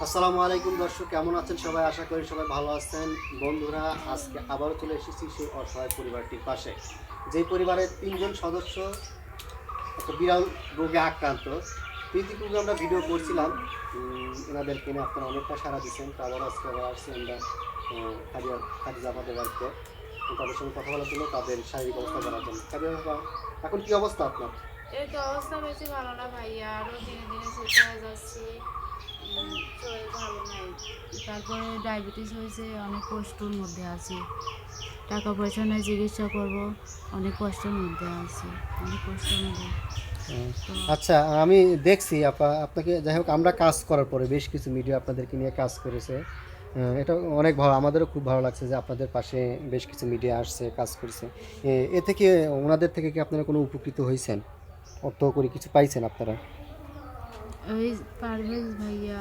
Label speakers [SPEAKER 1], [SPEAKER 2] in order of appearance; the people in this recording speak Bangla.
[SPEAKER 1] আসসালামু আলাইকুম দর্শক, কেমন আছেন সবাই? আশা করি সবাই ভালো আছেন। বন্ধুরা, আজকে আবারও চলে এসেছি সেই অসহায় পরিবারটির পাশে, যেই পরিবারের 3জন সদস্য একটা বিড়াল রোগে আক্রান্ত। ইতিপূর্বে আমরা ভিডিও করছিলাম এনাদেরকে নিয়ে, আপনারা অনেকটা সাড়া দিচ্ছেন। তো আবার আজকে আবার আসছি আমরা খাদিজা আমাদের বাড়িতে তাদের সঙ্গে কথা বলার জন্য, তাদের শারীরিক অবস্থা জানার জন্য। খাদিজা, এখন কি অবস্থা আপনার?
[SPEAKER 2] এই তো অবস্থা বেশি ভালো না ভাইয়া, আরও দিনে দিনে সেট হয়ে যাচ্ছি। শরীর ভালো নাই, তারপরে ডায়াবেটিস হয়েছে, অনেক কষ্টর মধ্যে আছি। টাকা পয়সা নেই, চিকিৎসা করব, অনেক কষ্টের মধ্যে আছি, অনেক কষ্টের মধ্যে। তো
[SPEAKER 1] আচ্ছা, আমি দেখছি আপনাকে। যাই হোক, আমরা কাজ করার পরে বেশ কিছু মিডিয়া আপনাদেরকে নিয়ে কাজ করেছে। এটা অনেক ভালো, আমাদেরও খুব ভালো লাগছে যে আপনাদের পাশে বেশ কিছু মিডিয়া আসছে, কাজ করছে। এ থেকে ওনাদের থেকে কি আপনারা কোনো উপকৃত হয়েছেন? অর্থ করে কিছু পাইছেন আপনারা?
[SPEAKER 2] ওই পারভেজ ভাইয়া